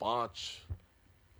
5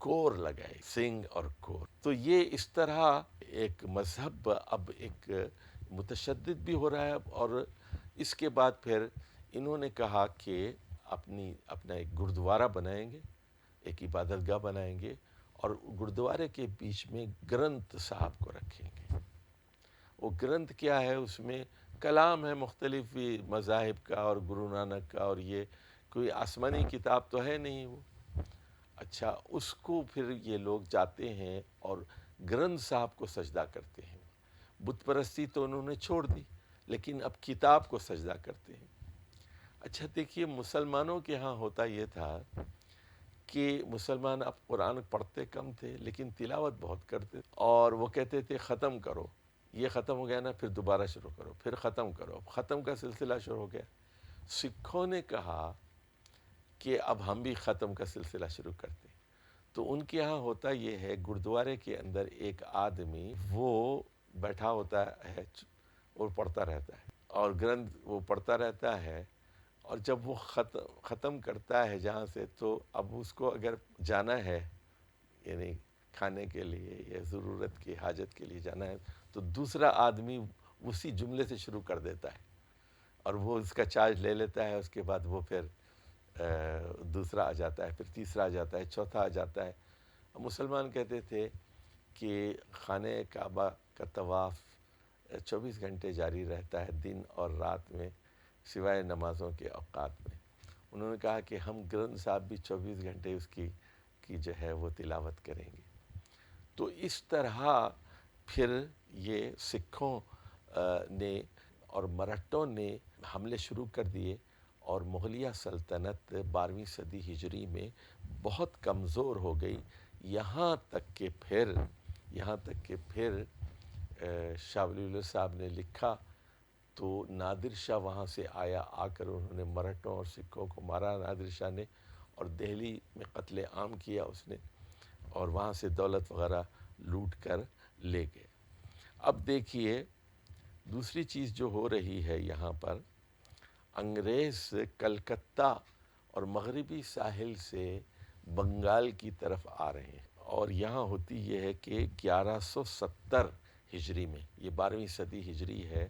کور لگائے، سنگ اور کور. تو یہ اس طرح ایک مذہب اب ایک متشدد بھی ہو رہا ہے. اور اس کے بعد پھر انہوں نے کہا کہ اپنا ایک گردوارہ بنائیں گے، ایک عبادت گاہ بنائیں گے، اور گردوارے کے بیچ میں گرنتھ صاحب کو رکھیں گے. وہ گرنتھ کیا ہے؟ اس میں کلام ہے مختلف مذاہب کا اور گرو نانک کا، اور یہ کوئی آسمانی کتاب تو ہے نہیں وہ. اچھا، اس کو پھر یہ لوگ جاتے ہیں اور گرنتھ صاحب کو سجدہ کرتے ہیں. بت پرستی تو انہوں نے چھوڑ دی، لیکن اب کتاب کو سجدہ کرتے ہیں. اچھا دیکھیے، مسلمانوں کے ہاں ہوتا یہ تھا کہ مسلمان اب قرآن پڑھتے کم تھے لیکن تلاوت بہت کرتے، اور وہ کہتے تھے ختم کرو، یہ ختم ہو گیا نا پھر دوبارہ شروع کرو، پھر ختم کرو. ختم کا سلسلہ شروع ہو گیا. سکھوں نے کہا کہ اب ہم بھی ختم کا سلسلہ شروع کرتے ہیں. تو ان کے ہاں ہوتا یہ ہے، گردوارے کے اندر ایک آدمی وہ بیٹھا ہوتا ہے اور پڑھتا رہتا ہے، اور گرنتھ وہ پڑھتا رہتا ہے. اور جب وہ ختم کرتا ہے جہاں سے، تو اب اس کو اگر جانا ہے، یعنی کھانے کے لیے یا ضرورت کی حاجت کے لیے جانا ہے، تو دوسرا آدمی اسی جملے سے شروع کر دیتا ہے، اور وہ اس کا چارج لے لیتا ہے. اس کے بعد وہ پھر دوسرا آ جاتا ہے، پھر تیسرا آ جاتا ہے، چوتھا آ جاتا ہے. مسلمان کہتے تھے کہ خانہ کعبہ کا طواف 24 گھنٹے جاری رہتا ہے، دن اور رات میں، سوائے نمازوں کے اوقات میں. انہوں نے کہا کہ ہم گرنتھ صاحب بھی 24 گھنٹے اس کی جو ہے وہ تلاوت کریں گے. تو اس طرح پھر یہ سکھوں نے اور مراٹھوں نے حملے شروع کر دیے، اور مغلیہ سلطنت 12ویں صدی ہجری میں بہت کمزور ہو گئی. یہاں تک کہ پھر شاہ ولی اللہ صاحب نے لکھا تو نادر شاہ وہاں سے آیا، آ کر انہوں نے مراٹھوں اور سکھوں کو مارا نادر شاہ نے، اور دہلی میں قتل عام کیا اس نے، اور وہاں سے دولت وغیرہ لوٹ کر لے گئے. اب دیکھیے دوسری چیز جو ہو رہی ہے یہاں پر، انگریز کلکتہ اور مغربی ساحل سے بنگال کی طرف آ رہے ہیں. اور یہاں ہوتی یہ ہے کہ 1170 ہجری میں، یہ 12ویں صدی ہجری ہے،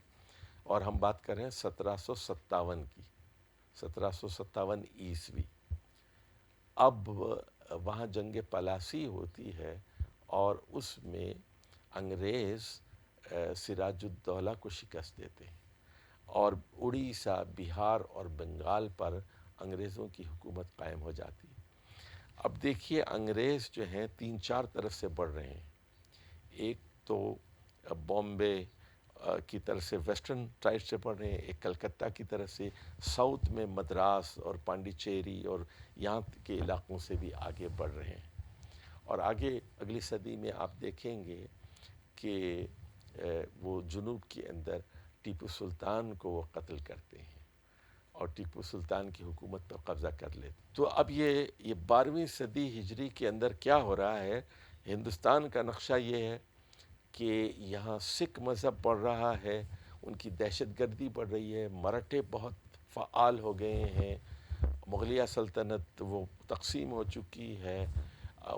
اور ہم بات کر رہے ہیں 1757 کی، 1757 عیسوی. اب وہاں جنگ پلاسی ہوتی ہے، اور اس میں انگریز سراج الدولہ کو شکست دیتے ہیں، اور اڑیسہ، بہار اور بنگال پر انگریزوں کی حکومت قائم ہو جاتی ہے. اب دیکھیے انگریز جو ہیں 3-4 طرف سے بڑھ رہے ہیں. ایک تو بامبے کی طرف سے ویسٹرن سائڈ سے بڑھ رہے ہیں، ایک کلکتہ کی طرف سے، ساؤتھ میں مدراس اور پانڈیچیری اور یہاں کے علاقوں سے بھی آگے بڑھ رہے ہیں. اور آگے اگلی صدی میں آپ دیکھیں گے کہ وہ جنوب کے اندر ٹیپو سلطان کو وہ قتل کرتے ہیں، اور ٹیپو سلطان کی حکومت پر قبضہ کر لیتے. تو اب یہ 12ویں صدی ہجری کے اندر کیا ہو رہا ہے، ہندوستان کا نقشہ یہ ہے کہ یہاں سکھ مذہب بڑھ رہا ہے، ان کی دہشت گردی بڑھ رہی ہے، مراٹھے بہت فعال ہو گئے ہیں، مغلیہ سلطنت وہ تقسیم ہو چکی ہے،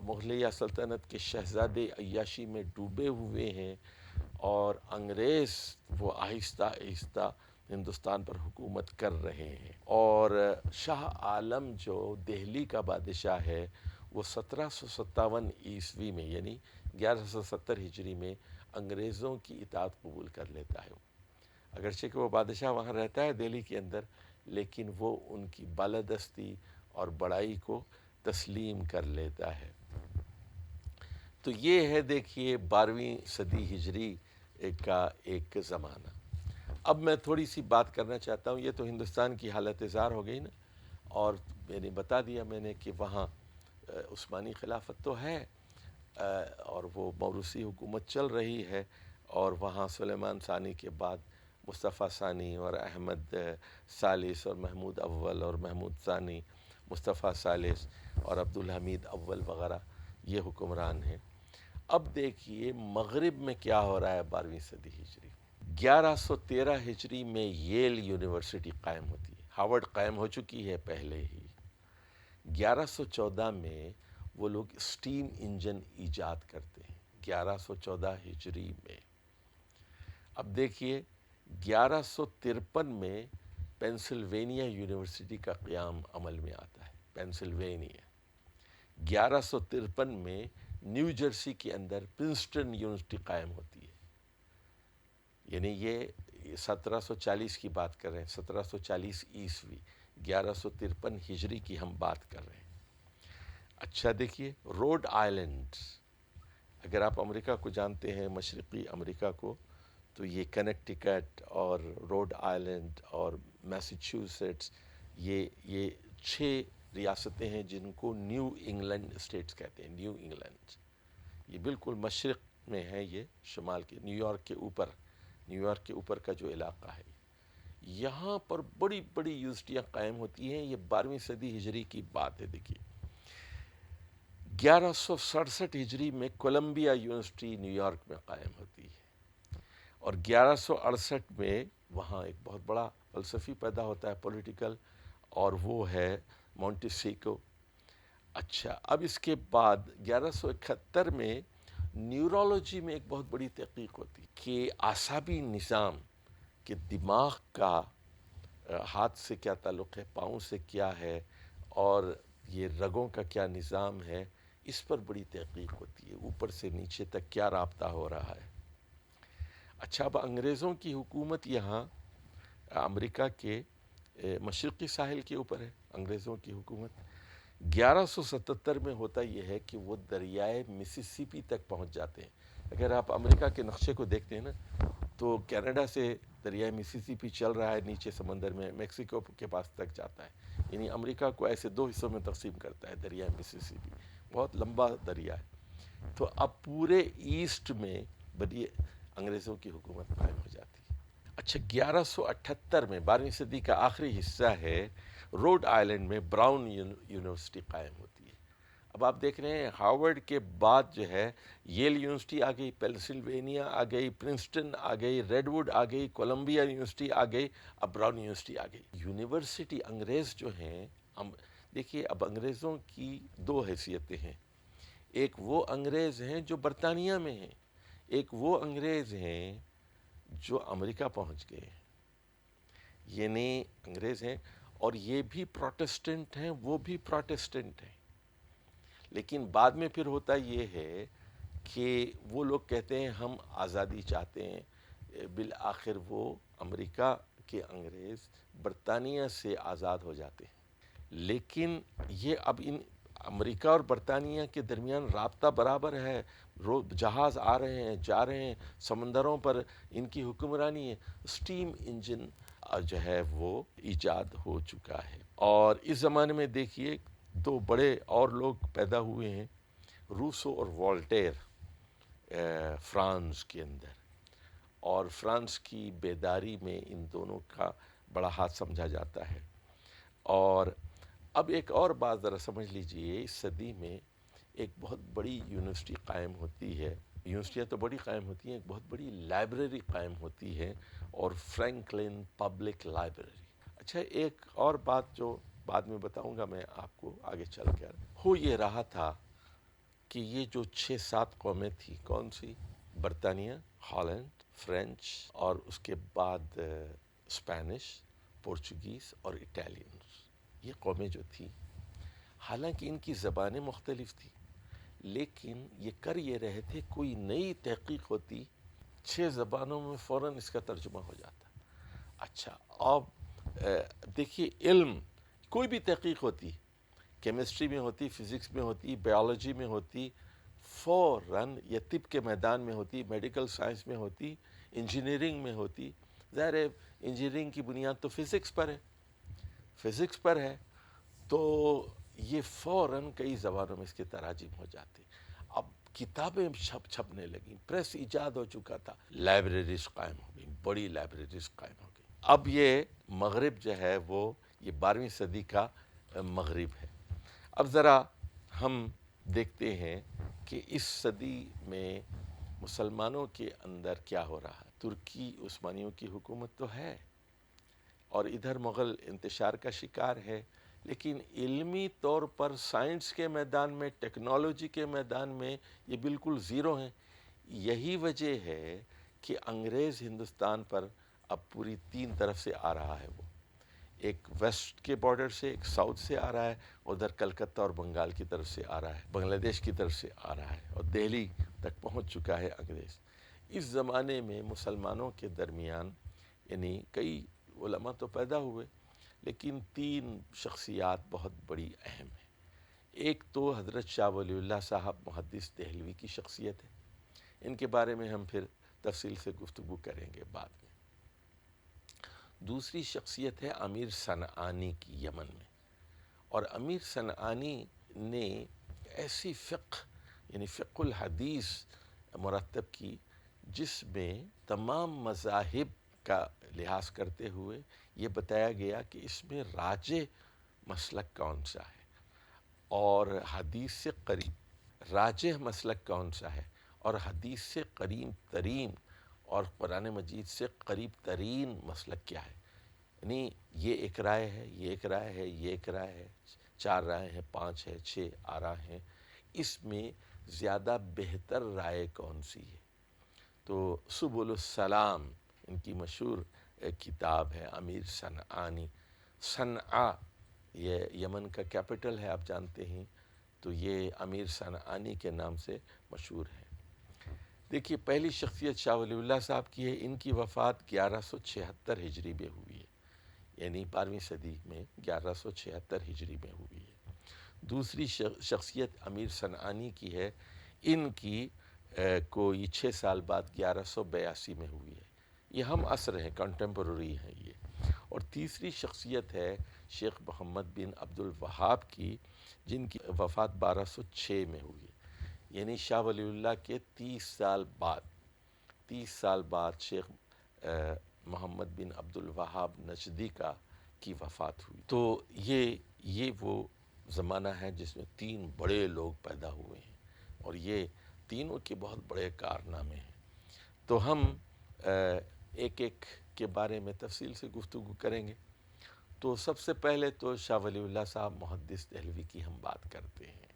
مغلیہ سلطنت کے شہزادے عیاشی میں ڈوبے ہوئے ہیں، اور انگریز وہ آہستہ آہستہ ہندوستان پر حکومت کر رہے ہیں. اور شاہ عالم جو دہلی کا بادشاہ ہے، وہ 1757 عیسوی میں یعنی 1170 ہجری میں انگریزوں کی اطاعت قبول کر لیتا ہے. اگرچہ کہ وہ بادشاہ وہاں رہتا ہے دہلی کے اندر، لیکن وہ ان کی بالادستی اور بڑائی کو تسلیم کر لیتا ہے. تو یہ ہے دیکھیے 12ویں صدی ہجری کا ایک زمانہ. اب میں تھوڑی سی بات کرنا چاہتا ہوں، یہ تو ہندوستان کی حالت زار ہو گئی نا، اور میں نے بتا دیا کہ وہاں عثمانی خلافت تو ہے، اور وہ موروثی حکومت چل رہی ہے، اور وہاں سلیمان ثانی کے بعد مصطفیٰ ثانی اور احمد ثالث اور محمود اول اور محمود ثانی، مصطفیٰ ثالث اور عبدالحمید اول وغیرہ یہ حکمران ہیں. اب دیکھیے مغرب میں کیا ہو رہا ہے 12ویں صدی ہجری. 1113 ہجری میں ییل یونیورسٹی قائم ہوتی ہے. ہارورڈ قائم ہو چکی ہے پہلے ہی. 1114 میں وہ لوگ اسٹیم انجن ایجاد کرتے ہیں 1114 ہجری میں۔ اب دیکھیے 1153 میں پینسلوینیا یونیورسٹی کا قیام عمل میں آتا ہے۔ پینسلوینیا 1153 میں نیو جرسی کے اندر پرنسٹن یونیورسٹی قائم ہوتی ہے، یعنی یہ 1740 کی بات کر رہے ہیں، 1740 عیسوی، 1153 ہجری کی ہم بات کر رہے ہیں۔ اچھا دیکھیے روڈ آئلینڈ، اگر آپ امریکہ کو جانتے ہیں، مشرقی امریکہ کو، تو یہ کنیکٹیکٹ اور روڈ آئلینڈ اور میساچیوسیٹس، یہ 6 ریاستیں ہیں جن کو نیو انگلینڈ اسٹیٹس کہتے ہیں۔ نیو انگلینڈ یہ بالکل مشرق میں ہے، یہ شمال کے نیو یارک کے اوپر کا جو علاقہ ہے، یہاں پر بڑی بڑی یونیورسٹیاں قائم ہوتی ہیں۔ یہ 12ویں صدی ہجری کی بات ہے۔ دیکھیے 1167 ہجری میں کولمبیا یونیورسٹی نیو یارک میں قائم ہوتی ہے، اور 1168 میں وہاں ایک بہت بڑا فلسفی پیدا ہوتا ہے پولیٹیکل، اور وہ ہے مونٹیسیکو۔ اچھا اب اس کے بعد 1171 میں نیورولوجی میں ایک بہت بڑی تحقیق ہوتی کہ اعصابی نظام کہ دماغ کا ہاتھ سے کیا تعلق ہے، پاؤں سے کیا ہے، اور یہ رگوں کا کیا نظام ہے، اس پر بڑی تحقیق ہوتی ہے، اوپر سے نیچے تک کیا رابطہ ہو رہا ہے۔ اچھا اب انگریزوں کی حکومت یہاں امریکہ کے مشرقی ساحل کے اوپر ہے۔ انگریزوں کی حکومت 1177 میں ہوتا یہ ہے کہ وہ دریائے مسیسیپی تک پہنچ جاتے ہیں۔ اگر آپ امریکہ کے نقشے کو دیکھتے ہیں نا، تو کینیڈا سے دریائے مسیسیپی چل رہا ہے نیچے سمندر میں، میکسیکو کے پاس تک جاتا ہے، یعنی امریکہ کو ایسے 2 حصوں میں تقسیم کرتا ہے دریائے مسیسیپی، بہت لمبا دریا ہے۔ تو اب پورے ایسٹ میں بڑی انگریزوں کی حکومت قائم ہو جاتی ہے۔ اچھا 1178 میں 12ویں صدی کا آخری حصہ ہے، روڈ آئلینڈ میں براؤن یونیورسٹی قائم ہوتی ہے۔ اب آپ دیکھ رہے ہیں ہارورڈ کے بعد جو ہے ییل یونیورسٹی آ گئی، پینسلوینیا آ گئی، پرنسٹن آ گئی، ریڈ ووڈ آ گئی، کولمبیا یونیورسٹی آ گئی، اب براؤن یونیورسٹی آ گئی۔ یونیورسٹی انگریز جو ہیں، دیکھیے اب انگریزوں کی 2 حیثیتیں ہیں، ایک وہ انگریز ہیں جو برطانیہ میں ہیں، ایک وہ انگریز ہیں جو امریکہ پہنچ گئے ہیں، یعنی انگریز ہیں اور یہ بھی پروٹسٹنٹ ہیں، وہ بھی پروٹسٹنٹ ہیں۔ لیکن بعد میں پھر ہوتا یہ ہے کہ وہ لوگ کہتے ہیں ہم آزادی چاہتے ہیں، بالآخر وہ امریکہ کے انگریز برطانیہ سے آزاد ہو جاتے ہیں۔ لیکن یہ اب ان امریکہ اور برطانیہ کے درمیان رابطہ برابر ہے، جہاز آ رہے ہیں جا رہے ہیں، سمندروں پر ان کی حکمرانی ہے، اسٹیم انجن جو ہے وہ ایجاد ہو چکا ہے۔ اور اس زمانے میں دیکھیے 2 بڑے اور لوگ پیدا ہوئے ہیں، روسو اور والٹیر، فرانس کے اندر، اور فرانس کی بیداری میں ان دونوں کا بڑا ہاتھ سمجھا جاتا ہے۔ اور اب ایک اور بات ذرا سمجھ لیجئے، اس صدی میں ایک بہت بڑی یونیورسٹی قائم ہوتی ہے، یونیورسٹیاں تو بڑی قائم ہوتی ہیں، ایک بہت بڑی لائبریری قائم ہوتی ہے، اور فرینکلن پبلک لائبریری۔ اچھا ایک اور بات جو بعد میں بتاؤں گا میں آپ کو آگے چل کر، ہو یہ رہا تھا کہ یہ جو 6-7 قومیں تھیں، کون سی؟ برطانیہ، ہالینڈ، فرینچ، اور اس کے بعد اسپینش، پورچوگیز اور اٹیلین، یہ قومیں جو تھیں، حالانکہ ان کی زبانیں مختلف تھیں، لیکن یہ کر یہ رہے تھے کوئی نئی تحقیق ہوتی 6 زبانوں میں فوراً اس کا ترجمہ ہو جاتا۔ اچھا اب دیکھیے علم، کوئی بھی تحقیق ہوتی، کیمسٹری میں ہوتی، فزکس میں ہوتی، بیالوجی میں ہوتی، فوراً یا طب کے میدان میں ہوتی، میڈیکل سائنس میں ہوتی، انجینئرنگ میں ہوتی، ظاہر ہے انجینئرنگ کی بنیاد تو فزکس پر ہے، تو یہ فوراً کئی زبانوں میں اس کے تراجم ہو جاتے۔ اب کتابیں چھپنے لگیں، پریس ایجاد ہو چکا تھا، لائبریریز قائم ہو گئی، بڑی لائبریریز قائم ہو گئی۔ اب یہ مغرب جو ہے وہ یہ 12ویں صدی کا مغرب ہے۔ اب ذرا ہم دیکھتے ہیں کہ اس صدی میں مسلمانوں کے اندر کیا ہو رہا ہے۔ ترکی عثمانیوں کی حکومت تو ہے، اور ادھر مغل انتشار کا شکار ہے، لیکن علمی طور پر سائنس کے میدان میں، ٹیکنالوجی کے میدان میں یہ بالکل زیرو ہیں۔ یہی وجہ ہے کہ انگریز ہندوستان پر اب پوری 3 طرف سے آ رہا ہے۔ وہ ایک ویسٹ کے بارڈر سے، ایک ساؤتھ سے آ رہا ہے، ادھر کلکتہ اور بنگال کی طرف سے آ رہا ہے، بنگلہ دیش کی طرف سے آ رہا ہے، اور دہلی تک پہنچ چکا ہے انگریز۔ اس زمانے میں مسلمانوں کے درمیان یعنی کئی علماء تو پیدا ہوئے، لیکن 3 شخصیات بہت بڑی اہم ہیں۔ ایک تو حضرت شاہ ولی اللہ صاحب محدث دہلوی کی شخصیت ہے، ان کے بارے میں ہم پھر تفصیل سے گفتگو کریں گے بعد میں۔ دوسری شخصیت ہے امیر صنعانی کی یمن میں، اور امیر صنعانی نے ایسی فقہ یعنی فقہ الحدیث مرتب کی جس میں تمام مذاہب کا لحاظ کرتے ہوئے یہ بتایا گیا کہ اس میں راجح مسلک کون سا ہے، اور حدیث سے قریب راجح مسلک کون سا ہے، اور حدیث سے قریب ترین اور قرآن مجید سے قریب ترین مسلک کیا ہے۔ یعنی یہ ایک رائے ہے، یہ ایک رائے ہے، یہ ایک رائے ہے، 4 رائے ہیں، 5 ہے، 6 آراء ہیں، اس میں زیادہ بہتر رائے کون سی ہے؟ تو سبل السلام ان کی مشہور کتاب ہے امیر صنعانی۔ صنعاء یہ یمن کا کیپٹل ہے، آپ جانتے ہیں، تو یہ امیر صنعانی کے نام سے مشہور ہے۔ دیکھیے پہلی شخصیت شاہ ولی اللہ صاحب کی ہے، ان کی وفات 1176 ہجری میں ہوئی ہے، یعنی 12ویں صدی میں 1176 ہجری میں ہوئی ہے۔ دوسری شخصیت امیر صنعانی کی ہے، ان کی کوئی 6 سال بعد 1182 میں ہوئی ہے۔ یہ ہم عصر ہیں، کنٹمپرری ہیں یہ۔ اور تیسری شخصیت ہے شیخ محمد بن عبد الوہاب کی، جن کی وفات 1206 میں ہوئی ہے، یعنی شاہ ولی اللہ کے 30 سال بعد شیخ محمد بن عبد الوہاب نجدی کی وفات ہوئی۔ تو یہ وہ زمانہ ہے جس میں 3 بڑے لوگ پیدا ہوئے ہیں، اور یہ تینوں کے بہت بڑے کارنامے ہیں۔ تو ہم ایک ایک کے بارے میں تفصیل سے گفتگو کریں گے۔ تو سب سے پہلے تو شاہ ولی اللہ صاحب محدث دہلوی کی ہم بات کرتے ہیں۔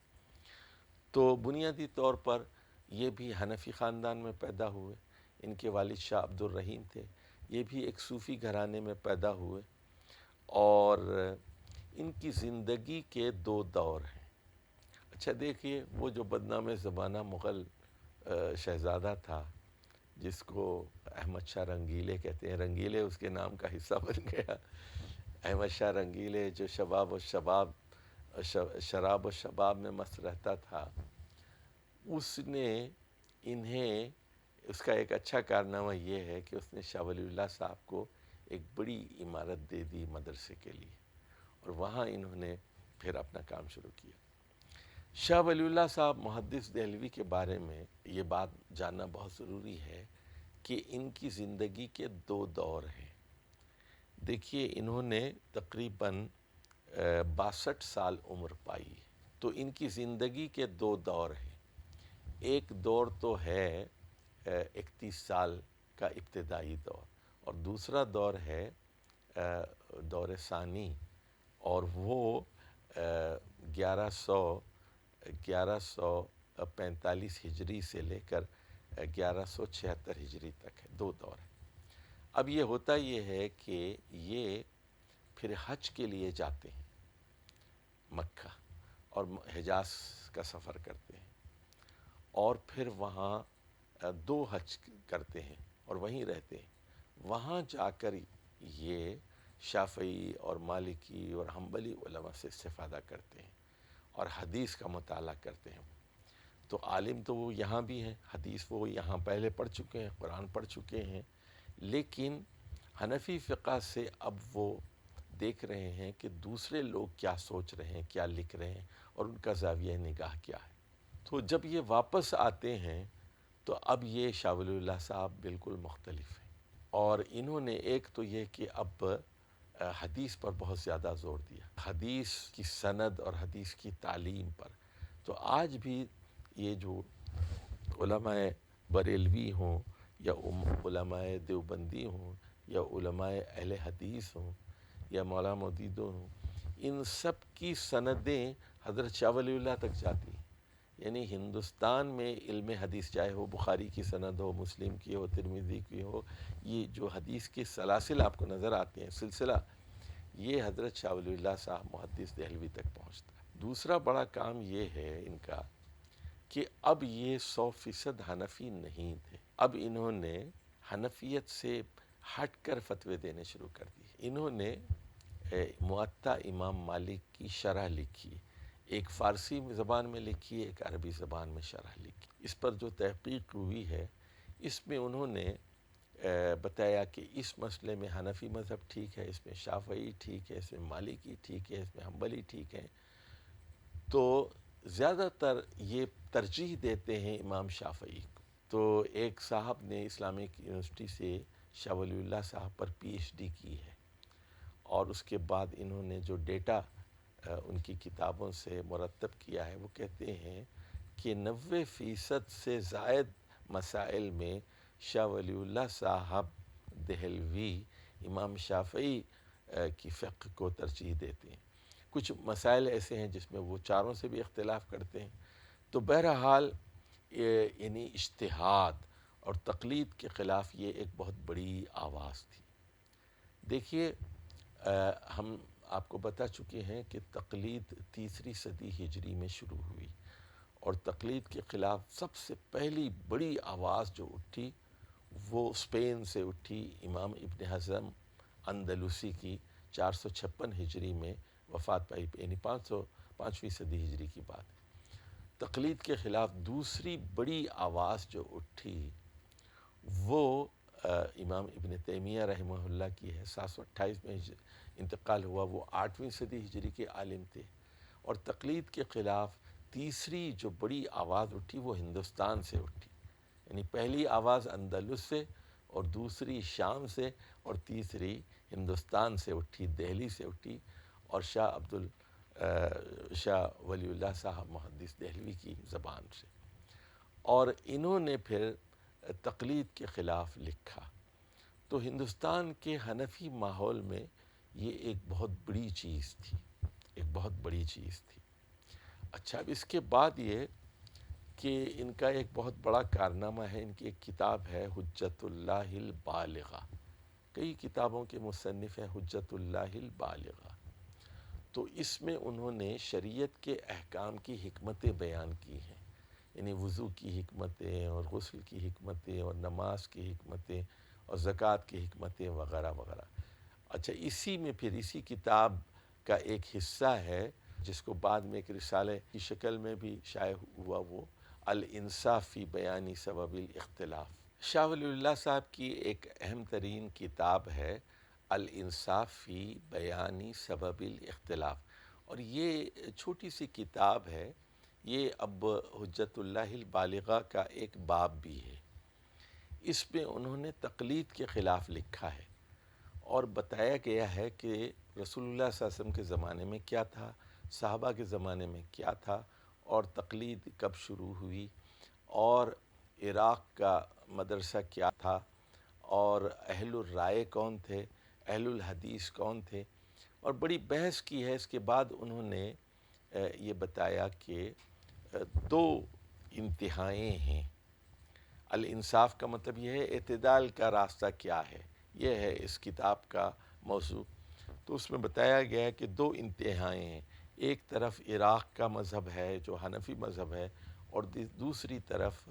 تو بنیادی طور پر یہ بھی حنفی خاندان میں پیدا ہوئے، ان کے والد شاہ عبد الرحیم تھے، یہ بھی ایک صوفی گھرانے میں پیدا ہوئے، اور ان کی زندگی کے 2 دور ہیں۔ اچھا دیکھیے، وہ جو بدنام زمانہ مغل شہزادہ تھا جس کو احمد شاہ رنگیلے کہتے ہیں، رنگیلے اس کے نام کا حصہ بن گیا، احمد شاہ رنگیلے جو شراب و شباب میں مست رہتا تھا، اس نے انہیں اس کا ایک اچھا کارنامہ یہ ہے کہ اس نے شاہ ولی اللہ صاحب کو ایک بڑی عمارت دے دی مدرسے کے لیے، اور وہاں انہوں نے پھر اپنا کام شروع کیا۔ شاہ ولی اللہ صاحب محدث دہلوی کے بارے میں یہ بات جاننا بہت ضروری ہے کہ ان کی زندگی کے 2 دور ہیں۔ دیکھیے انہوں نے تقریباً 62 سال عمر پائی، تو ان کی زندگی کے 2 دور ہیں۔ ایک دور تو ہے 31 سال کا ابتدائی دور، اور دوسرا دور ہے دور ثانی، اور وہ 1145 ہجری سے لے کر 1176 ہجری تک ہے، 2 دور ہے۔ اب یہ ہوتا یہ ہے کہ یہ پھر حج کے لیے جاتے ہیں مکہ، اور حجاز کا سفر کرتے ہیں، اور پھر وہاں 2 حج کرتے ہیں اور وہیں رہتے ہیں۔ وہاں جا کر یہ شافعی اور مالکی اور حنبلی علماء سے استفادہ کرتے ہیں اور حدیث کا مطالعہ کرتے ہیں۔ تو عالم تو وہ یہاں بھی ہیں، حدیث وہ یہاں پہلے پڑھ چکے ہیں، قرآن پڑھ چکے ہیں، لیکن حنفی فقہ سے اب وہ دیکھ رہے ہیں کہ دوسرے لوگ کیا سوچ رہے ہیں، کیا لکھ رہے ہیں، اور ان کا زاویہ نگاہ کیا ہے۔ تو جب یہ واپس آتے ہیں تو اب یہ شاہ ولی اللہ صاحب بالکل مختلف ہیں، اور انہوں نے ایک تو یہ کہ اب حدیث پر بہت زیادہ زور دیا، حدیث کی سند اور حدیث کی تعلیم پر۔ تو آج بھی یہ جو علماء بریلوی ہوں یا علماء دیوبندی ہوں یا علماء اہل حدیث ہوں یا مولانا مودودی ہوں، ان سب کی سندیں حضرت شاہ ولی اللہ تک جاتی ہیں. یعنی ہندوستان میں علم حدیث، چاہے وہ بخاری کی سند ہو، مسلم کی ہو، ترمذی کی ہو، یہ جو حدیث کے سلاسل آپ کو نظر آتے ہیں، سلسلہ، یہ حضرت شاہ ولی اللہ صاحب محدث دہلوی تک پہنچتا ہے. دوسرا بڑا کام یہ ہے ان کا کہ اب یہ 100% حنفی نہیں تھے. اب انہوں نے حنفیت سے ہٹ کر فتوے دینے شروع کر دیے. انہوں نے موطا امام مالک کی شرح لکھی، ایک فارسی زبان میں لکھی، ایک عربی زبان میں شرح لکھی. اس پر جو تحقیق ہوئی ہے اس میں انہوں نے بتایا کہ اس مسئلے میں حنفی مذہب ٹھیک ہے، اس میں شافعی ٹھیک ہے، اس میں مالکی ٹھیک ہے، اس میں حنبلی ٹھیک ہے. تو زیادہ تر یہ ترجیح دیتے ہیں امام شافعی کو. تو ایک صاحب نے اسلامک یونیورسٹی سے شاہ ولی اللہ صاحب پر پی ایچ ڈی کی ہے، اور اس کے بعد انہوں نے جو ڈیٹا ان کی کتابوں سے مرتب کیا ہے وہ کہتے ہیں کہ 90% سے زائد مسائل میں شاہ ولی اللہ صاحب دہلوی امام شافعی کی فقہ کو ترجیح دیتے ہیں. کچھ مسائل ایسے ہیں جس میں وہ چاروں سے بھی اختلاف کرتے ہیں. تو بہرحال یعنی اجتہاد اور تقلید کے خلاف یہ ایک بہت بڑی آواز تھی. دیکھیے ہم آپ کو بتا چکے ہیں کہ تقلید 3 صدی ہجری میں شروع ہوئی، اور تقلید کے خلاف سب سے پہلی بڑی آواز جو اٹھی وہ اسپین سے اٹھی. امام ابن حزم اندلسی کی 456 ہجری میں وفات پائی، یعنی 5ویں صدی ہجری کی بات ہے. تقلید کے خلاف دوسری بڑی آواز جو اٹھی وہ امام ابن تیمیہ رحمہ اللہ کی ہے. 728 میں انتقال ہوا، وہ 8ویں صدی ہجری کے عالم تھے. اور تقلید کے خلاف تیسری جو بڑی آواز اٹھی وہ ہندوستان سے اٹھی. یعنی پہلی آواز اندلس سے، اور دوسری شام سے، اور تیسری ہندوستان سے اٹھی، دہلی سے اٹھی، اور شاہ ولی اللہ صاحب محدث دہلوی کی زبان سے. اور انہوں نے پھر تقلید کے خلاف لکھا. تو ہندوستان کے حنفی ماحول میں یہ ایک بہت بڑی چیز تھی، ایک بہت بڑی چیز تھی. اچھا، اب اس کے بعد یہ کہ ان کا ایک بہت بڑا کارنامہ ہے، ان کی ایک کتاب ہے حجت اللہ البالغہ. کئی کتابوں کے مصنف ہیں حجت اللہ البالغہ. تو اس میں انہوں نے شریعت کے احکام کی حکمتیں بیان کی ہیں، یعنی وضو کی حکمتیں، اور غسل کی حکمتیں، اور نماز کی حکمتیں، اور زکوٰۃ کی حکمتیں وغیرہ وغیرہ. اچھا، اسی میں پھر اسی کتاب کا ایک حصہ ہے جس کو بعد میں ایک رسالے کی شکل میں بھی شائع ہوا، وہ الانصاف فی بیانی سبب الاختلاف. شاہ ولی اللہ صاحب کی ایک اہم ترین کتاب ہے الانصاف فی بیانی سبب الاختلاف، اور یہ چھوٹی سی کتاب ہے. یہ اب حجت اللہ البالغہ کا ایک باب بھی ہے. اس میں انہوں نے تقلید کے خلاف لکھا ہے، اور بتایا گیا ہے کہ رسول اللہ صلی اللہ علیہ وسلم کے زمانے میں کیا تھا، صحابہ کے زمانے میں کیا تھا، اور تقلید کب شروع ہوئی، اور عراق کا مدرسہ کیا تھا، اور اہل الرائے کون تھے، اہل الحدیث کون تھے. اور بڑی بحث کی ہے. اس کے بعد انہوں نے یہ بتایا کہ 2 انتہائیں ہیں. الانصاف کا مطلب یہ ہے اعتدال کا راستہ کیا ہے، یہ ہے اس کتاب کا موضوع. تو اس میں بتایا گیا ہے کہ 2 انتہائیں ہیں. ایک طرف عراق کا مذہب ہے جو حنفی مذہب ہے، اور دوسری طرف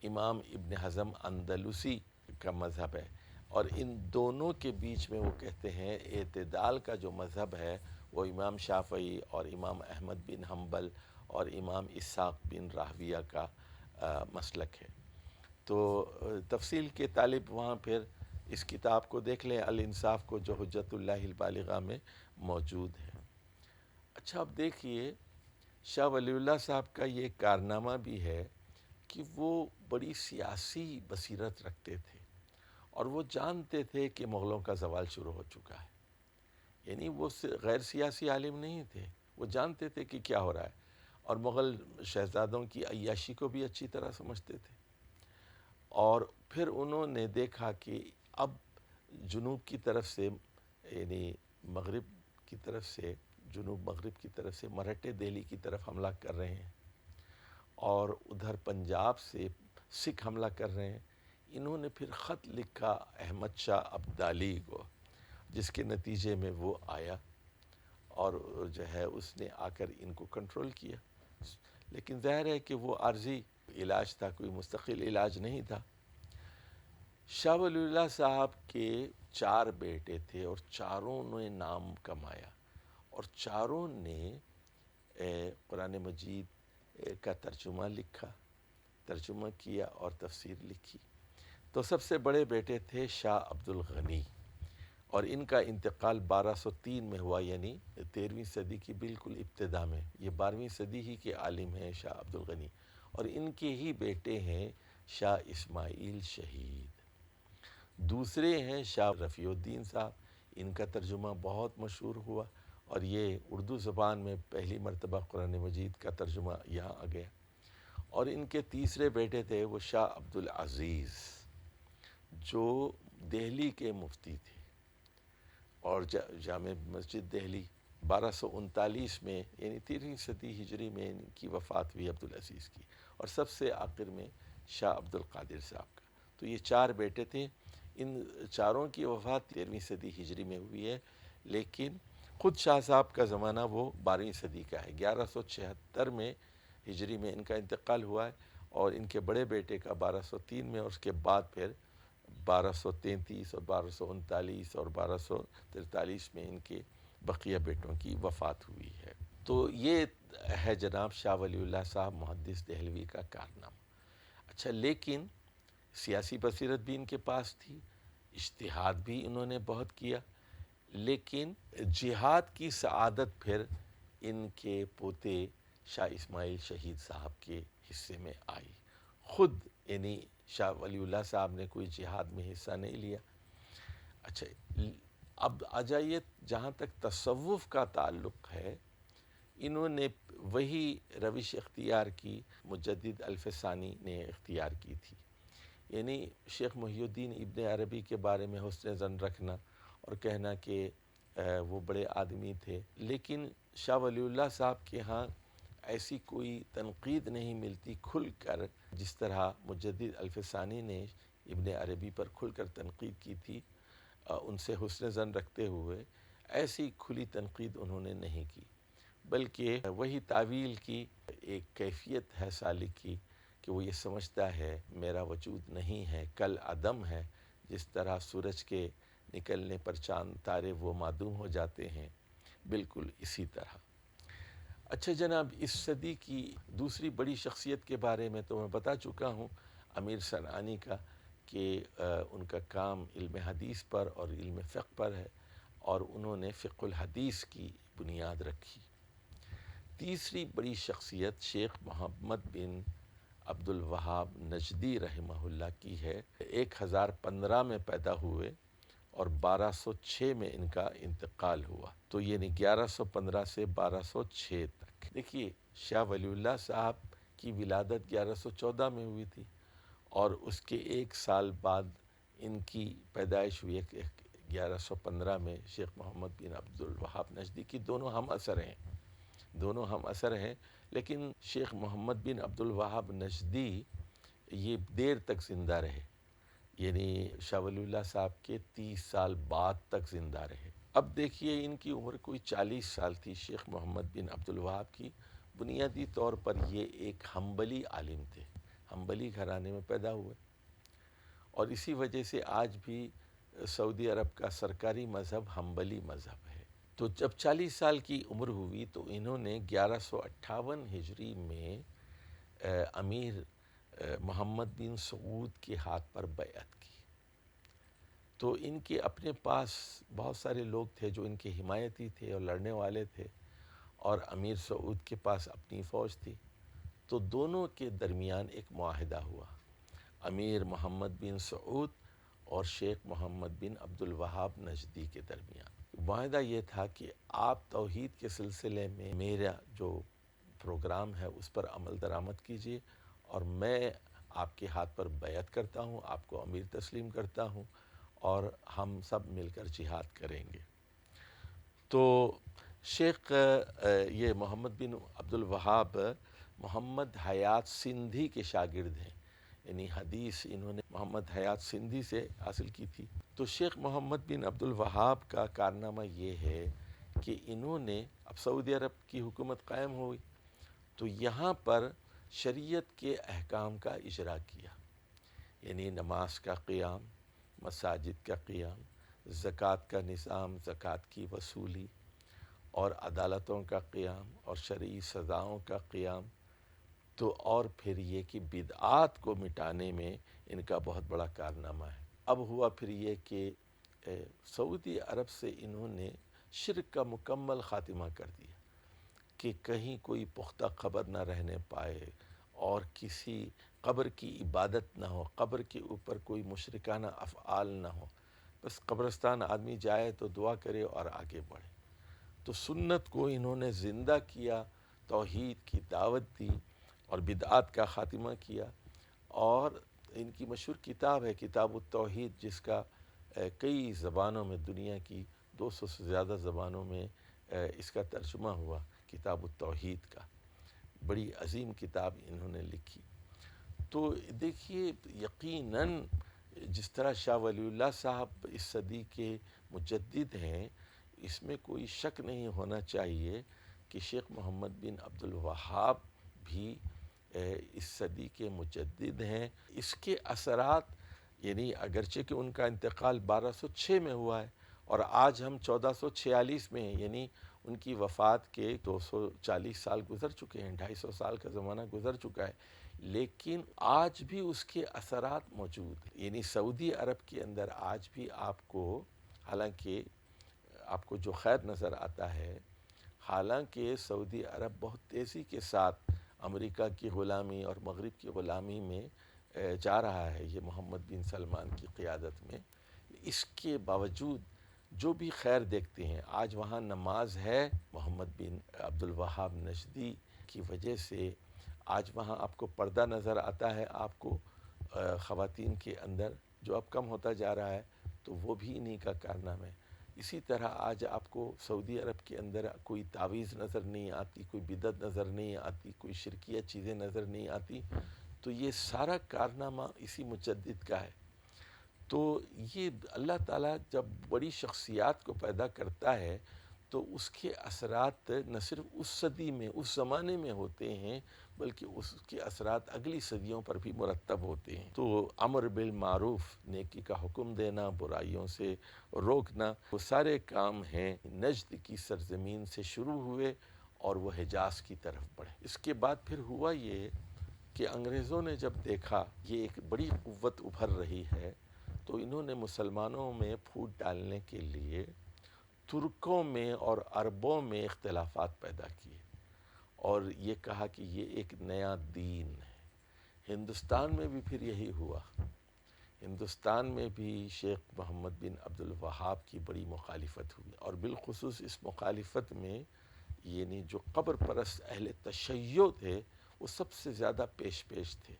امام ابن حزم اندلسی کا مذہب ہے. اور ان دونوں کے بیچ میں وہ کہتے ہیں اعتدال کا جو مذہب ہے وہ امام شافعی اور امام احمد بن حنبل اور امام اسحاق بن راہویہ کا مسلک ہے. تو تفصیل کے طالب وہاں پھر اس کتاب کو دیکھ لیں، الانصاف کو، جو حجت اللہ البالغہ میں موجود ہے. اچھا، اب دیکھیے شاہ ولی اللہ صاحب کا یہ کارنامہ بھی ہے کہ وہ بڑی سیاسی بصیرت رکھتے تھے، اور وہ جانتے تھے کہ مغلوں کا زوال شروع ہو چکا ہے. یعنی وہ غیر سیاسی عالم نہیں تھے، وہ جانتے تھے کہ کیا ہو رہا ہے، اور مغل شہزادوں کی عیاشی کو بھی اچھی طرح سمجھتے تھے. اور پھر انہوں نے دیکھا کہ اب جنوب کی طرف سے، یعنی مغرب کی طرف سے جنوب مغرب کی طرف سے مرہٹے دہلی کی طرف حملہ کر رہے ہیں، اور ادھر پنجاب سے سکھ حملہ کر رہے ہیں، انہوں نے پھر خط لکھا احمد شاہ ابدالی کو، جس کے نتیجے میں وہ آیا اور جو ہے اس نے آ کر ان کو کنٹرول کیا. لیکن ظاہر ہے کہ وہ عارضی علاج تھا، کوئی مستقل علاج نہیں تھا. شاہ ولی اللہ صاحب کے 4 بیٹے تھے اور چاروں نے نام کمایا، اور چاروں نے قرآن مجید کا ترجمہ کیا اور تفسیر لکھی. تو سب سے بڑے بیٹے تھے شاہ عبد الغنی، اور ان کا انتقال 1203 میں ہوا، یعنی 13ویں صدی کی بالکل ابتدا میں. یہ 12ویں صدی ہی کے عالم ہیں شاہ عبد الغنی، اور ان کے ہی بیٹے ہیں شاہ اسماعیل شہید. دوسرے ہیں شاہ رفیع الدین صاحب، ان کا ترجمہ بہت مشہور ہوا، اور یہ اردو زبان میں پہلی مرتبہ قرآن مجید کا ترجمہ یہاں آ گیا. اور ان کے تیسرے بیٹے تھے وہ شاہ عبد العزیز، جو دہلی کے مفتی تھے، اور جامع مسجد دہلی 1239 میں، یعنی 13ویں صدی ہجری میں ان کی وفات ہوئی عبد العزیز کی. اور سب سے آخر میں شاہ عبد القادر صاحب کا. تو یہ 4 بیٹے تھے. ان چاروں کی وفات 13ویں صدی ہجری میں ہوئی ہے، لیکن خود شاہ صاحب کا زمانہ وہ 12ویں صدی کا ہے. 1176 میں ہجری میں ان کا انتقال ہوا ہے، اور ان کے بڑے بیٹے کا 1203 میں، اور اس کے بعد پھر 1233 اور 1239 اور 1243 میں ان کے بقیہ بیٹوں کی وفات ہوئی ہے. تو یہ ہے جناب شاہ ولی اللہ صاحب محدث دہلوی کا کارنامہ. اچھا، لیکن سیاسی بصیرت بھی ان کے پاس تھی، اجتہاد بھی انہوں نے بہت کیا، لیکن جہاد کی سعادت پھر ان کے پوتے شاہ اسماعیل شہید صاحب کے حصے میں آئی. خود یعنی شاہ ولی اللہ صاحب نے کوئی جہاد میں حصہ نہیں لیا. اچھا، اب آ جائیے جہاں تک تصوف کا تعلق ہے، انہوں نے وہی روش اختیار کی مجدد الفسانی نے اختیار کی تھی. یعنی شیخ محی الدین ابن عربی کے بارے میں حسن ظن رکھنا اور کہنا کہ وہ بڑے آدمی تھے، لیکن شاہ ولی اللہ صاحب کے ہاں ایسی کوئی تنقید نہیں ملتی کھل کر، جس طرح مجدد الفسانی نے ابن عربی پر کھل کر تنقید کی تھی ان سے حسن ظن رکھتے ہوئے. ایسی کھلی تنقید انہوں نے نہیں کی، بلکہ وہی تعویل کی ایک کیفیت ہے سالک کی کہ وہ یہ سمجھتا ہے میرا وجود نہیں ہے، کل عدم ہے. جس طرح سورج کے نکلنے پر چاند تارے وہ معدوم ہو جاتے ہیں، بالکل اسی طرح. اچھا جناب، اس صدی کی دوسری بڑی شخصیت کے بارے میں تو میں بتا چکا ہوں، امیر صنعانی کا، کہ ان کا کام علم حدیث پر اور علم فقہ پر ہے، اور انہوں نے فقہ الحدیث کی بنیاد رکھی. تیسری بڑی شخصیت شیخ محمد بن عبد الوہاب نجدی رحمہ اللہ کی ہے. 1015 میں پیدا ہوئے اور 1206 میں ان کا انتقال ہوا. تو یعنی 1115 سے 1206 تک. دیکھیے، شاہ ولی اللہ صاحب کی ولادت 1114 میں ہوئی تھی، اور اس کے 1 سال بعد ان کی پیدائش ہوئی 1115 میں. شیخ محمد بن عبد الوہاب نجدی کی دونوں ہم اثر ہیں، لیکن شیخ محمد بن عبد الوہاب نجدی یہ دیر تک زندہ رہے، یعنی شاہ ولی اللہ صاحب کے 30 سال بعد تک زندہ رہے. اب دیکھیے، ان کی عمر کوئی 40 سال تھی شیخ محمد بن عبد الوہاب کی. بنیادی طور پر یہ ایک حنبلی عالم تھے، حنبلی گھرانے میں پیدا ہوئے، اور اسی وجہ سے آج بھی سعودی عرب کا سرکاری مذہب حنبلی مذہب ہے. تو جب 40 سال کی عمر ہوئی تو انہوں نے 1158 ہجری میں امیر محمد بن سعود کے ہاتھ پر بیعت کی. تو ان کے اپنے پاس بہت سارے لوگ تھے جو ان کے حمایتی تھے اور لڑنے والے تھے، اور امیر سعود کے پاس اپنی فوج تھی. تو دونوں کے درمیان ایک معاہدہ ہوا، امیر محمد بن سعود اور شیخ محمد بن عبد الوہاب نجدی کے درمیان. معاہدہ یہ تھا کہ آپ توحید کے سلسلے میں میرا جو پروگرام ہے اس پر عمل درآمد کیجیے، اور میں آپ کے ہاتھ پر بیعت کرتا ہوں، آپ کو امیر تسلیم کرتا ہوں، اور ہم سب مل کر جہاد کریں گے. تو شیخ یہ محمد بن عبد الوہاب محمد حیات سندھی کے شاگرد ہیں، یعنی حدیث انہوں نے محمد حیات سندھی سے حاصل کی تھی۔ تو شیخ محمد بن عبد الوہاب کا کارنامہ یہ ہے کہ انہوں نے، اب سعودی عرب کی حکومت قائم ہوئی تو یہاں پر شریعت کے احکام کا اجرا کیا، یعنی نماز کا قیام، مساجد کا قیام، زکوٰۃ کا نظام، زکوٰۃ کی وصولی اور عدالتوں کا قیام اور شرعی سزاؤں کا قیام، تو اور پھر یہ کہ بدعات کو مٹانے میں ان کا بہت بڑا کارنامہ ہے۔ اب ہوا پھر یہ کہ سعودی عرب سے انہوں نے شرک کا مکمل خاتمہ کر دیا کہ کہیں کوئی پختہ قبر نہ رہنے پائے اور کسی قبر کی عبادت نہ ہو، قبر کے اوپر کوئی مشرکانہ افعال نہ ہو، بس قبرستان آدمی جائے تو دعا کرے اور آگے بڑھے۔ تو سنت کو انہوں نے زندہ کیا، توحید کی دعوت دی اور بدعات کا خاتمہ کیا، اور ان کی مشہور کتاب ہے کتاب التوحید، جس کا کئی زبانوں میں، دنیا کی 200 سے زیادہ زبانوں میں اس کا ترجمہ ہوا، کتاب التوحید کا، بڑی عظیم کتاب انہوں نے لکھی۔ تو دیکھیے یقیناً جس طرح شاہ ولی اللہ صاحب اس صدی کے مجدد ہیں، اس میں کوئی شک نہیں ہونا چاہیے کہ شیخ محمد بن عبد الوہاب بھی اس صدی کے مجدد ہیں۔ اس کے اثرات، یعنی اگرچہ کہ ان کا انتقال 1206 میں ہوا ہے اور آج ہم 1446 میں ہیں، یعنی ان کی وفات کے 240 سال گزر چکے ہیں، 250 سال کا زمانہ گزر چکا ہے، لیکن آج بھی اس کے اثرات موجود ہیں۔ یعنی سعودی عرب کے اندر آج بھی آپ کو، حالانکہ آپ کو جو خیر نظر آتا ہے، حالانکہ سعودی عرب بہت تیزی کے ساتھ امریکہ کی غلامی اور مغرب کی غلامی میں جا رہا ہے، یہ محمد بن سلمان کی قیادت میں، اس کے باوجود جو بھی خیر دیکھتے ہیں، آج وہاں نماز ہے۔ محمد بن عبد الوہاب نجدی کی وجہ سے آج وہاں آپ کو پردہ نظر آتا ہے، آپ کو خواتین کے اندر، جو اب کم ہوتا جا رہا ہے، تو وہ بھی انہی کا کارنامہ ہے۔ اسی طرح آج آپ کو سعودی عرب کے اندر کوئی تعویذ نظر نہیں آتی، کوئی بدعت نظر نہیں آتی، کوئی شرکیہ چیزیں نظر نہیں آتی، تو یہ سارا کارنامہ اسی مجدد کا ہے۔ تو یہ اللہ تعالیٰ جب بڑی شخصیات کو پیدا کرتا ہے تو اس کے اثرات نہ صرف اس صدی میں، اس زمانے میں ہوتے ہیں، بلکہ اس کے اثرات اگلی صدیوں پر بھی مرتب ہوتے ہیں۔ تو امر بالمعروف، نیکی کا حکم دینا، برائیوں سے روکنا، وہ سارے کام ہیں نجد کی سرزمین سے شروع ہوئے اور وہ حجاز کی طرف بڑھے۔ اس کے بعد پھر ہوا یہ کہ انگریزوں نے جب دیکھا یہ ایک بڑی قوت ابھر رہی ہے، تو انہوں نے مسلمانوں میں پھوٹ ڈالنے کے لیے ترکوں میں اور عربوں میں اختلافات پیدا کیے اور یہ کہا کہ یہ ایک نیا دین ہے۔ ہندوستان میں بھی پھر یہی ہوا، ہندوستان میں بھی شیخ محمد بن عبد الوہاب کی بڑی مخالفت ہوئی، اور بالخصوص اس مخالفت میں یعنی جو قبر پرست اہل تشیع تھے وہ سب سے زیادہ پیش تھے،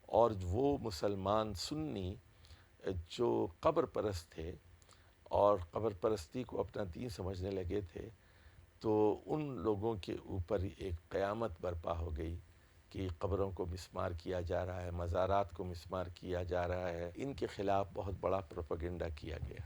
اور وہ مسلمان سنی جو قبر پرست تھے اور قبر پرستی کو اپنا دین سمجھنے لگے تھے، تو ان لوگوں کے اوپر ایک قیامت برپا ہو گئی کہ قبروں کو مسمار کیا جا رہا ہے، مزارات کو مسمار کیا جا رہا ہے، ان کے خلاف بہت بڑا پروپیگنڈا کیا گیا۔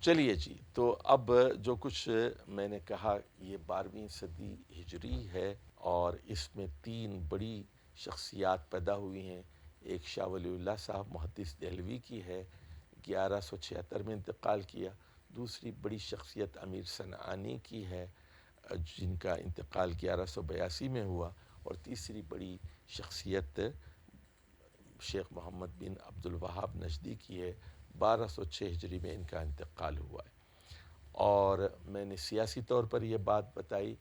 چلیے جی، تو اب جو کچھ میں نے کہا یہ 12ویں صدی ہجری ہے، اور اس میں 3 بڑی شخصیات پیدا ہوئی ہیں۔ ایک شاہ ولی اللہ صاحب محدث دہلوی کی ہے، 1176 میں انتقال کیا۔ دوسری بڑی شخصیت امیر صنعانی کی ہے، جن کا انتقال 1182 میں ہوا، اور تیسری بڑی شخصیت شیخ محمد بن عبد الوہاب نجدی کی ہے، 1206 ہجری میں ان کا انتقال ہوا ہے۔ اور میں نے سیاسی طور پر یہ بات بتائی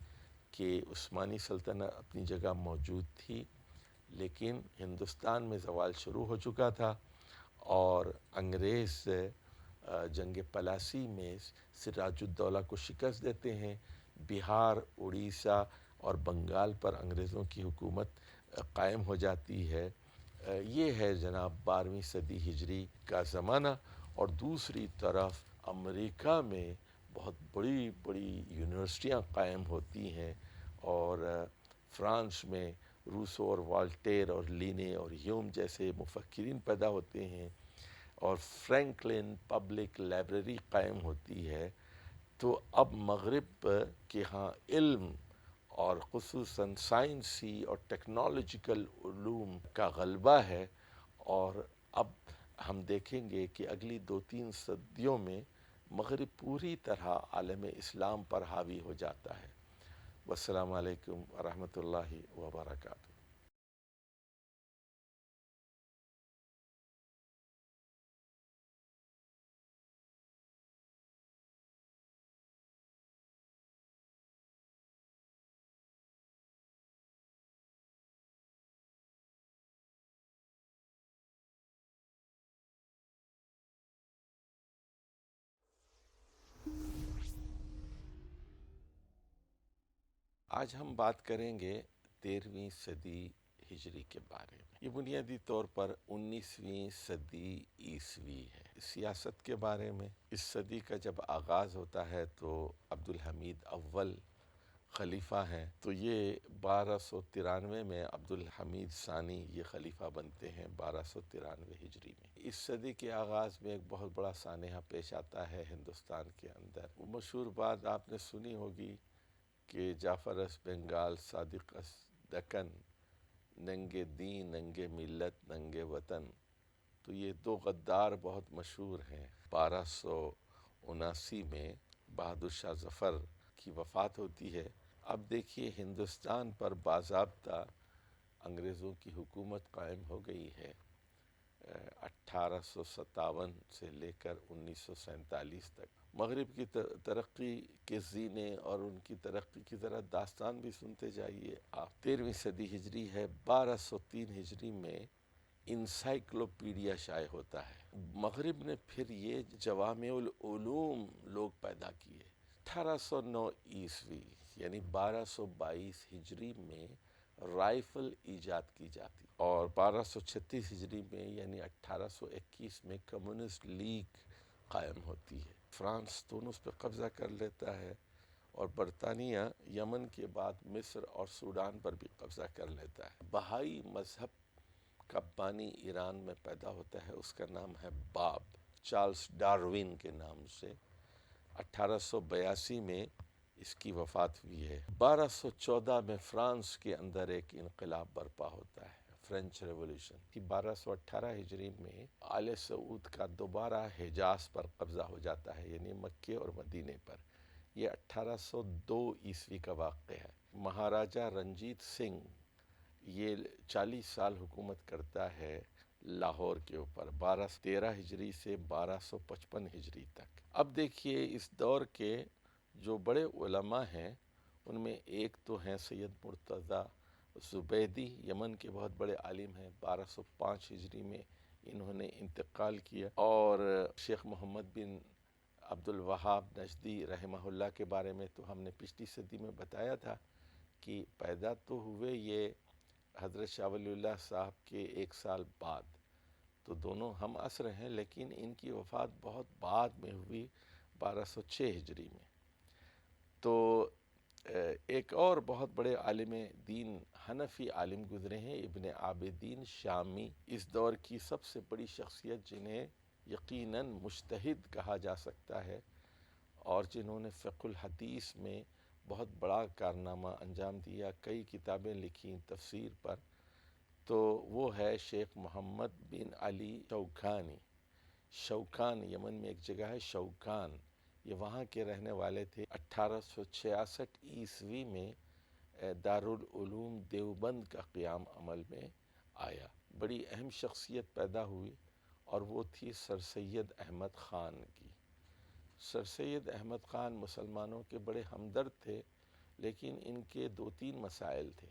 کہ عثمانی سلطنت اپنی جگہ موجود تھی، لیکن ہندوستان میں زوال شروع ہو چکا تھا، اور انگریز جنگ پلاسی میں سراج الدولہ کو شکست دیتے ہیں۔ بہار، اڑیسہ اور بنگال پر انگریزوں کی حکومت قائم ہو جاتی ہے۔ یہ ہے جناب 12ویں صدی ہجری کا زمانہ۔ اور دوسری طرف امریکہ میں بہت بڑی بڑی یونیورسٹیاں قائم ہوتی ہیں، اور فرانس میں روسو اور والٹیر اور لینے اور ہیوم جیسے مفکرین پیدا ہوتے ہیں، اور فرینکلن پبلک لائبریری قائم ہوتی ہے. تو اب مغرب کے ہاں علم اور خصوصاً سائنسی اور ٹیکنالوجیکل علوم کا غلبہ ہے، اور اب ہم دیکھیں گے کہ اگلی 2-3 صدیوں میں مغرب پوری طرح عالم اسلام پر حاوی ہو جاتا ہے. والسلام علیکم ورحمۃ اللہ وبرکاتہ. آج ہم بات کریں گے 13ویں صدی ہجری کے بارے میں. یہ بنیادی طور پر 19ویں صدی عیسوی ہے. سیاست کے بارے میں اس صدی کا جب آغاز ہوتا ہے تو عبد الحمید اول خلیفہ ہیں، تو یہ 1293 میں عبد الحمید ثانی یہ خلیفہ بنتے ہیں 1293 ہجری میں. اس صدی کے آغاز میں ایک بہت بڑا سانحہ پیش آتا ہے ہندوستان کے اندر. وہ مشہور بات آپ نے سنی ہوگی کہ جعفر اس بنگال صادق اس دکن، ننگے دین ننگے ملت ننگے وطن. تو یہ دو غدار بہت مشہور ہیں. 1279 میں بہادر شاہ ظفر کی وفات ہوتی ہے. اب دیکھیے ہندوستان پر باضابطہ انگریزوں کی حکومت قائم ہو گئی ہے 1857 سے لے کر 1947 تک. مغرب کی ترقی کے زینے اور ان کی ترقی کی ذرا داستان بھی سنتے جائیے آپ. 13ویں صدی ہجری ہے. 1203 ہجری میں انسائکلوپیڈیا شائع ہوتا ہے. مغرب نے پھر یہ جوامع العلوم لوگ پیدا کیے. 1809 عیسوی یعنی 1222 ہجری میں رائفل ایجاد کی جاتی، اور 1236 ہجری میں یعنی 1821 میں کمیونسٹ لیگ قائم ہوتی ہے. فرانس تونس پہ قبضہ کر لیتا ہے، اور برطانیہ یمن کے بعد مصر اور سوڈان پر بھی قبضہ کر لیتا ہے. بہائی مذہب کا بانی ایران میں پیدا ہوتا ہے، اس کا نام ہے باب، چارلس ڈاروین کے نام سے. 1882 میں اس کی وفات ہوئی ہے. 1214 میں فرانس کے اندر ایک انقلاب برپا ہوتا ہے، فرینچ ریولوشن. 1218 ہجری میں آل سعود کا دوبارہ حجاز پر قبضہ ہو جاتا ہے، یعنی مکے اور مدینے پر. یہ 1802 عیسوی کا واقعہ ہے. مہاراجہ رنجیت سنگھ یہ 40 سال حکومت کرتا ہے لاہور کے اوپر، 1213 ہجری سے 1255 ہجری تک. اب دیکھیے اس دور کے جو بڑے علماء ہیں ان میں ایک تو ہیں سید مرتضیٰ زبیدی، یمن کے بہت بڑے عالم ہیں. 1205 ہجری میں انہوں نے انتقال کیا. اور شیخ محمد بن عبد الوہاب نجدی رحمہ اللہ کے بارے میں تو ہم نے پچھلی صدی میں بتایا تھا کہ پیدا تو ہوئے یہ حضرت شاہ ولی اللہ صاحب کے 1 سال بعد، تو دونوں ہم عصر ہیں، لیکن ان کی وفات بہت بعد میں ہوئی 1206 ہجری میں. تو ایک اور بہت بڑے عالم دین حنفی عالم گزرے ہیں، ابن عابدین شامی، اس دور کی سب سے بڑی شخصیت جنہیں یقیناً مجتہد کہا جا سکتا ہے، اور جنہوں نے فقہ الحدیث میں بہت بڑا کارنامہ انجام دیا، کئی کتابیں لکھیں تفسیر پر. تو وہ ہے شیخ محمد بن علی شوکانی. شوکان یمن میں ایک جگہ ہے شوکان، یہ وہاں کے رہنے والے تھے. 1866 عیسوی میں دارالعلوم دیوبند کا قیام عمل میں آیا. بڑی اہم شخصیت پیدا ہوئی، اور وہ تھی سر سید احمد خان کی. سر سید احمد خان مسلمانوں کے بڑے ہمدرد تھے، لیکن ان کے 2-3 مسائل تھے.